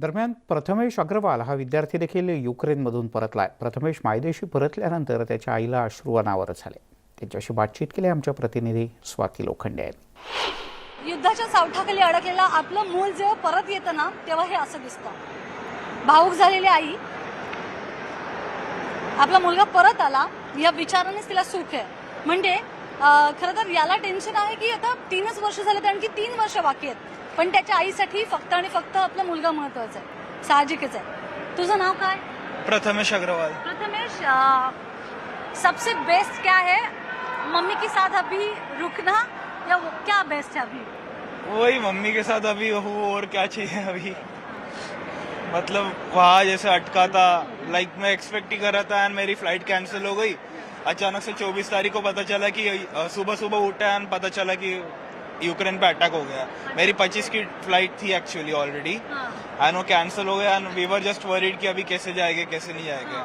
दरम्यान प्रथमेश अग्रवाल हा विद्यार्थी देखील युक्रेनमधून परतलाय. प्रथमेश मायदेशी परतल्यानंतर त्याच्या आईला अश्रू अनावर झाले. त्यांच्याशी बातचीत केली आमच्या प्रतिनिधी स्वाती लोखंडे यांनी. युद्धाच्या सावठाखाली अडकलेला आपलं मूल जेव्हा परत येतं ना तेव्हा हे असं दिसतं. भावूक झालेली आई, आपला मुलगा परत आला या विचारानेच तिला सुख आहे. म्हणजे खरं तर याला टेन्शन आहे की आता 3च वर्ष झाले तर आणखी 3 वर्ष बाकी आहेत, पण त्याच्या आईसाठी फक्त आणि फक्त आपला मुलगा महत्वाचा आहे. साहजिकच आहे. तुझं नाव काय? प्रथमेश अग्रवाल. प्रथमेश, सबसे बेस्ट क्या है मम्मी के साथ अभी रुकना या वो क्या बेस्ट है अभी? वही मम्मी के साथ अभी हूँ, और क्या चाहिए अभी. मतलब वहाँ जैसे अटका था, लाइक मैं एक्सपेक्ट ही कर रहा था एंड मेरी फ्लाइट कैंसिल हो गई. अचानक से 24 तारीख को पता चला कि सुबह सुबह उठा एंड पता चला कि यूक्रेन पे अटैक हो गया. मेरी 25 की फ्लाइट थी एक्चुअली ऑलरेडी एंड वो कैंसिल हो गया and we were just worried कि अभी कैसे जाएंगे कैसे नहीं जाएंगे.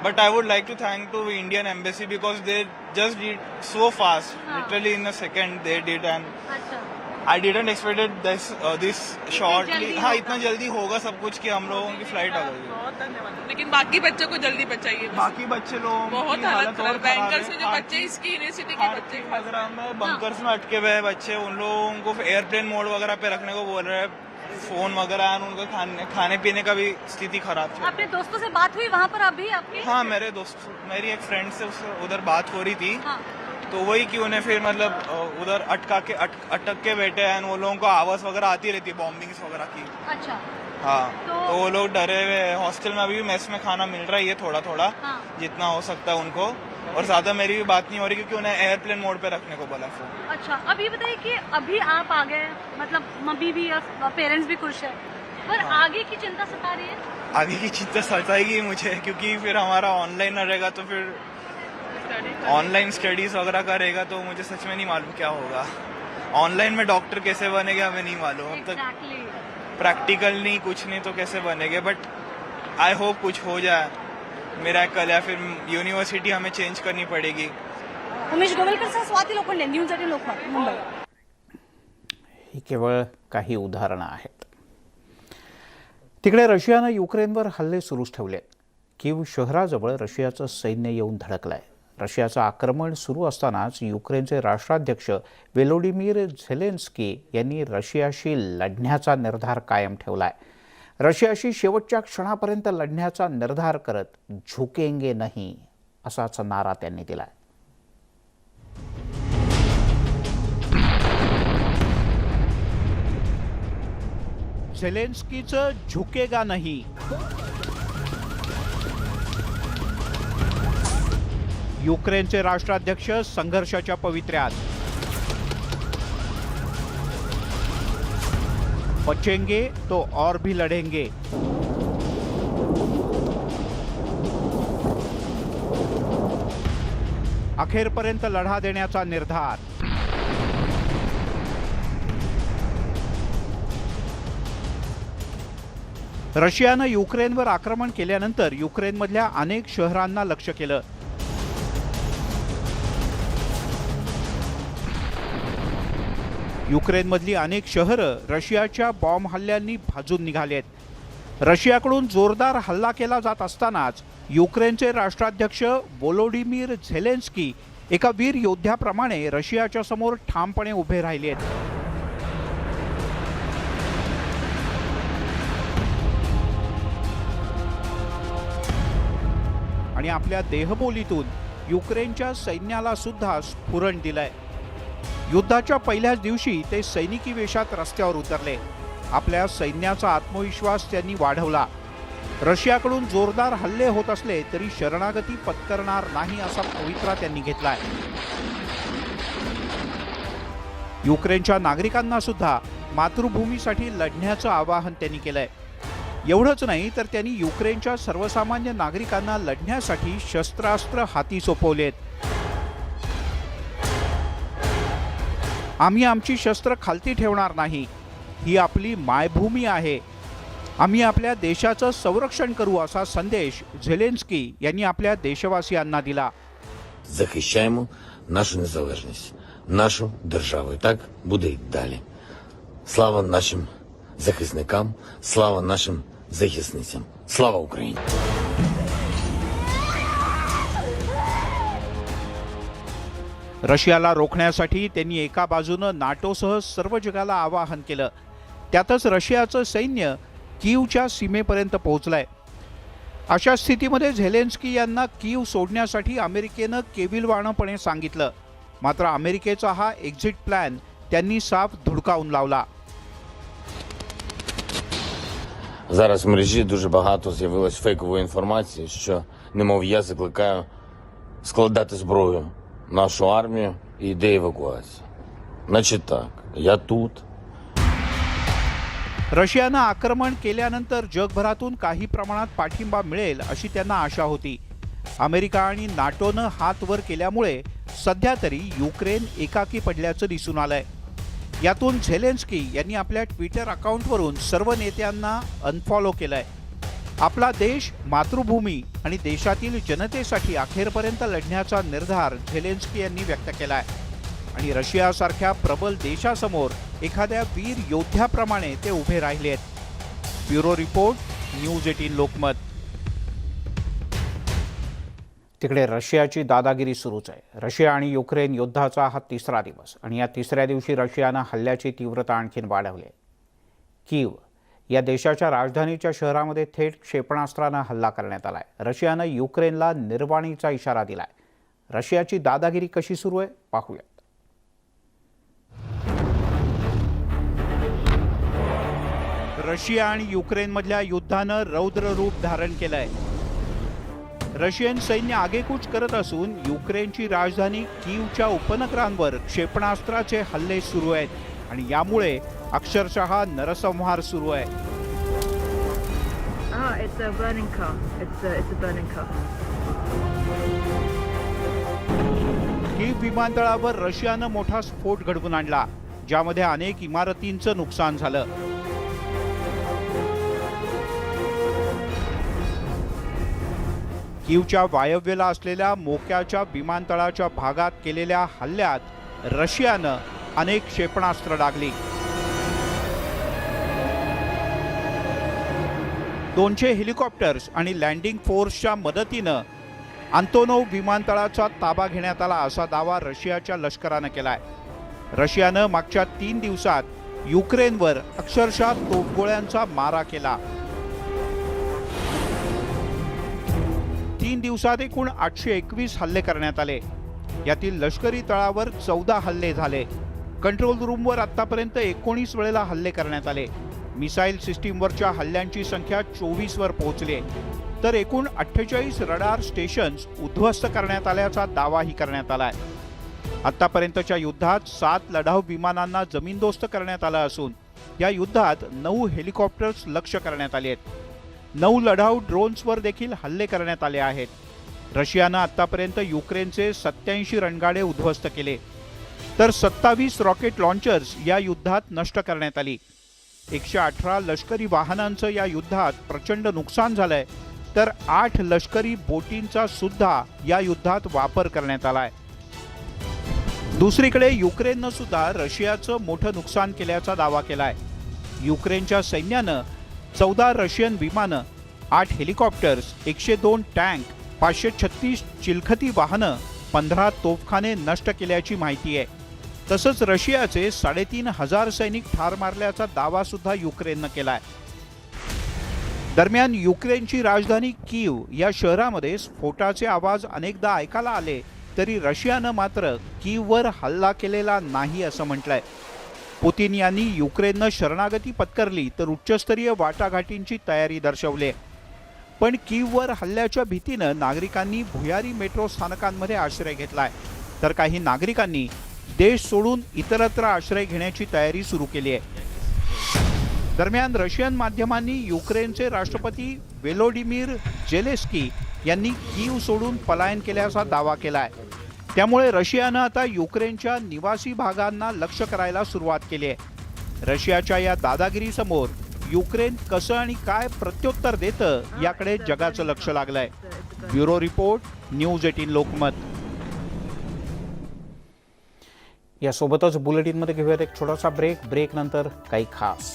But I would like to thank to Indian Embassy because they just did so fast, literally in a second they did, and अच्छा, I didn't expect this shortly. जल्दी हाँ, होगा. इतना जल्दी होगा सब कुछ कि हम लोगों की फ्लाइट आ गई. बहुत धन्यवाद. लेकिन बाकी बच्चों को जल्दी बचाइए. बाकी बच्चे लोगों बहुत की हालत हालत खराब. और खराब बैंकर है. से जो बच्चे इसकी यूनिवर्सिटी के बच्चे खतरा में बंकर्स में अटके हुए हैं बच्चे, उन लोगों को एयरप्लेन मोड वगैरह पे रखने को बोल रहे हैं. फोन वगैरह एंड उनका खाने पीने का भी स्थिति खराब है. अपने दोस्तों से बात हुई वहाँ पर अभी आपकी? हाँ, मेरी एक फ्रेंड से उधर बात हो रही थी. हाँ. तो वही कि उन्हें फिर मतलब उधर अटक के बैठे हैं. वो लोगों को आवाज वगैरह आती रहती है बॉम्बिंग्स वगैरह की. अच्छा. हाँ, तो वो लोग डरे हुए हैं. हॉस्टल में अभी भी मेस में खाना मिल रहा है थोड़ा थोड़ा, हाँ. जितना हो सकता है उनको. और ज्यादा मेरी भी बात नहीं हो रही क्योंकि उन्हें एयरप्लेन मोड पे रखने को बोला फोन. अच्छा, अब ये बताइए कि अभी आप आ गए, मतलब मम्मी भी और पेरेंट्स भी खुश है, पर हाँ. आगे की चिंता सता रही है? आगे की चिंता सताएगी मुझे क्योंकि फिर हमारा ऑनलाइन रहेगा तो फिर ऑनलाइन स्टडीज वगैरह का रहेगा तो मुझे सच में नहीं मालूम क्या होगा. ऑनलाइन में डॉक्टर कैसे बनेंगे हमें नहीं मालूम. अब तक Exactly. प्रैक्टिकल नहीं कुछ नहीं तो कैसे बनेंगे. बट आई होप कुछ हो जाए मेरा कल, या फिर यूनिवर्सिटी हमें चेंज करनी पड़ेगी. उमेश गोवेलकर सह स्वाती लोखंडे, न्यूज 18 लोकमत, मुंबई. ही केवळ काही उदाहरणं आहेत. तिकडे रशियानं युक्रेनवर हल्ले सुरूच ठेवले. कीव शहराजवळ रशियाचं सैन्य येऊन धडकलंय. रशियाचं आक्रमण सुरू असतानाच युक्रेनचे राष्ट्राध्यक्ष व्होलोडिमीर झेलेन्स्की यांनी रशियाशी लढण्याचा निर्धार कायम ठेवलाय. रशियाशी शेवटच्या क्षणापर्यंत लढण्याचा निर्धार करत झुकेंगे नहीं असाच नारा त्यांनी दिलाय. झेलेन्स्कीचं झुकेगा नहीं. युक्रेनचे राष्ट्राध्यक्ष संघर्षाच्या पवित्र्यात. बचेंगे तो और भी लढेंगे. अखेरपर्यंत लढा देण्याचा निर्धार. रशियानं युक्रेनवर आक्रमण केल्यानंतर युक्रेनमधल्या अनेक शहरांना लक्ष्य केलं. युक्रेनमधली अनेक शहरं रशियाच्या बॉम्ब हल्ल्यांनी भाजून निघालेत. रशियाकडून जोरदार हल्ला केला जात असतानाच युक्रेनचे राष्ट्राध्यक्ष व्होलोडिमीर झेलेन्स्की एका वीर योद्ध्याप्रमाणे रशियाच्या समोर ठामपणे उभे राहिलेत. आणि आपल्या देहबोलीतून युक्रेनच्या सैन्याला सुद्धा स्फुरण दिलंय. युद्धाच्या पहिल्याच दिवशी ते सैनिकी वेशात रस्त्यावर उतरले. आपल्या सैन्याचा आत्मविश्वास त्यांनी वाढवला. रशियाकडून जोरदार हल्ले होत असले तरी शरणागती पत्करणार नाही असा पवित्रा त्यांनी घेतलाय. युक्रेनच्या नागरिकांना सुद्धा मातृभूमीसाठी लढण्याचं आवाहन त्यांनी केलंय. एवढंच नाही तर त्यांनी युक्रेनच्या सर्वसामान्य नागरिकांना लढण्यासाठी शस्त्रास्त्र हाती सोपवलेत. आम्ही आमची शस्त्र खालती ठेवणार नाही. ही आपली मायभूमी आहे. आम्ही आपल्या देशाचं संरक्षण करू असा संदेश झेलेन्स्की यांनी आपल्या देशवासियांना दिला. Захищаємо нашу незалежність, нашу державу. І так буде й далі. Слава нашим захисникам, слава нашим захисницям. Слава Україні! रशियाला रोखण्यासाठी त्यांनी एका बाजूनं नाटोसह सर्व जगाला आवाहन केलं. त्यातच रशियाचं सैन्य कीवच्या सीमेपर्यंत पोहोचलंय. अशा स्थितीमध्ये झेलेन्स्की यांना कीव सोडण्यासाठी अमेरिकेनं केविलवाणपणे सांगितलं. मात्र अमेरिकेचा हा एक्झिट प्लॅन त्यांनी साफ धुडकावून लावला. Зараз в мережі дуже багато з'явилось фейкової інформації, що, немов я закликаю складати зброю нашу армію і йде евакуація. Значить так, я тут. रशियानं आक्रमण केल्यानंतर जगभरातून काही प्रमाणात पाठिंबा मिळेल अशी त्यांना आशा होती. अमेरिका आणि नाटोनं हात वर केल्यामुळे सध्या तरी युक्रेन एकाकी पडल्याचं दिसून आलंय. यातून झेलेन्स्की यांनी आपल्या ट्विटर अकाउंटवरून सर्व नेत्यांना अनफॉलो केलंय. आपला देश, मातृभूमी आणि देशातील जनतेसाठी अखेरपर्यंत लढण्याचा निर्धार झेलेन्स्की यांनी व्यक्त केलाय. आणि रशियासारख्या प्रबल देशासमोर एखाद्या वीर योद्ध्याप्रमाणे ते उभे राहिलेत. Bureau report, news 18 Lokmat. तिकडे रशियाची दादागिरी सुरूच आहे. रशिया आणि युक्रेन युद्धाचा हा तिसरा दिवस आणि या तिसऱ्या दिवशी रशियानं हल्ल्याची तीव्रता आणखीन वाढवली आहे. कीव या देशाच्या राजधानीच्या शहरामध्ये थेट क्षेपणास्त्रानं हल्ला करण्यात आलाय. रशियानं युक्रेनला निर्वाणीचा इशारा दिलाय. रशियाची दादागिरी कशी सुरू आहे पाहूयात. रशिया आणि युक्रेनमधल्या युद्धानं रौद्र रूप धारण केलंय. रशियन सैन्य आगेकूच करत असून युक्रेनची राजधानी कीवच्या उपनगरांवर क्षेपणास्त्राचे हल्ले सुरू आहेत आणि यामुळे अक्षरशः नरसंहार सुरू आहे. It's a burning car. It's a burning car. कीव विमानतळावर रशियानं मोठा स्फोट घडवून आणला, ज्यामध्ये अनेक इमारतींचं नुकसान झालं. कीवच्या वायव्येला असलेल्या मोक्याच्या विमानतळाच्या भागात केलेल्या हल्ल्यात रशियानं अनेक क्षेपणास्त्र डागली. 200 हेलिकॉप्टर्स आणि लँडिंग फोर्सच्या मदतीनं आंतोनोव विमानतळाचा ताबा घेण्यात आला असा दावा रशियाच्या लष्करानं केलाय. रशियानं मागच्या 3 दिवसात युक्रेनवर अक्षरशः तोफगोळ्यांचा मारा केला. 3 दिवसात एकूण 821 हल्ले करण्यात आले. यातील लष्करी तळावर 14 हल्ले झाले. कंट्रोल रूमवर आतापर्यंत 19 वेळेला हल्ले करण्यात आले. मिसाईल सिस्टीमवरच्या हल्ल्यांची संख्या 24 वर पोहोचली, तर एकूण 48 रडार स्टेशन्स उद्ध्वस्त करण्यात आल्याचा दावाही करण्यात आलाय. आतापर्यंतच्या युद्धात 7 लढाऊ विमानांना जमीनदोस्त करण्यात आलं असून या युद्धात 9 हेलिकॉप्टर्स लक्ष्य करण्यात आले आहेत. 9 लढाऊ ड्रोन्सवर देखील हल्ले करण्यात आले आहेत. रशियानं आतापर्यंत युक्रेनचे 87 रणगाडे उद्ध्वस्त केले, तर 27 रॉकेट लॉन्चर्स या युद्धात नष्ट करण्यात आली. 118 लष्करी वाहनांचं या युद्धात प्रचंड नुकसान झालंय, तर 8 लष्करी बोटींचा सुद्धा या युद्धात वापर करण्यात आलाय. दुसरीकडे युक्रेननं सुद्धा रशियाचं मोठं नुकसान केल्याचा दावा केलाय. युक्रेनच्या सैन्यानं 14 रशियन विमानं, 8 हेलिकॉप्टर्स, 102 टँक, 536 चिलखती वाहनं, 15 तोफखाने नष्ट केल्याची माहिती आहे. तसंच रशियाचे 3,500 सैनिक ठार मारल्याचा दावा सुद्धा युक्रेननं केलाय. दरम्यान युक्रेनची राजधानी कीव या शहरामध्ये स्फोटाचे आवाज अनेकदा ऐकायला आले, तरी रशियानं मात्र कीववर हल्ला केलेला नाही असं म्हटलंय. पुतिन यांनी युक्रेननं शरणागती पत्करली तर उच्चस्तरीय वाटाघाटींची तयारी दर्शवली. पण कीववर हल्ल्याच्या भीतीनं नागरिकांनी भुयारी मेट्रो स्थानकांमध्ये आश्रय घेतलाय, तर काही नागरिकांनी देश सोडून इतरत्र आश्रय घेण्याची तयारी सुरू केली आहे. दरम्यान रशियन माध्यमांनी युक्रेनचे राष्ट्रपती व्होलोडिमीर झेलेन्स्की यांनी कीव सोडून पलायन केल्याचा दावा केलाय. त्यामुळे रशियानं आता युक्रेनच्या निवासी भागांना लक्ष्य करायला सुरुवात केली आहे. रशियाच्या या दादागिरीसमोर युक्रेन कसं आणि काय प्रत्युत्तर देतं याकडे जगाचं लक्ष लागलंय. Bureau report, news 18 Lokmat. यासोबतच बुलेटिनमध्ये घेऊयात एक छोटासा ब्रेक. ब्रेक नंतर काही खास.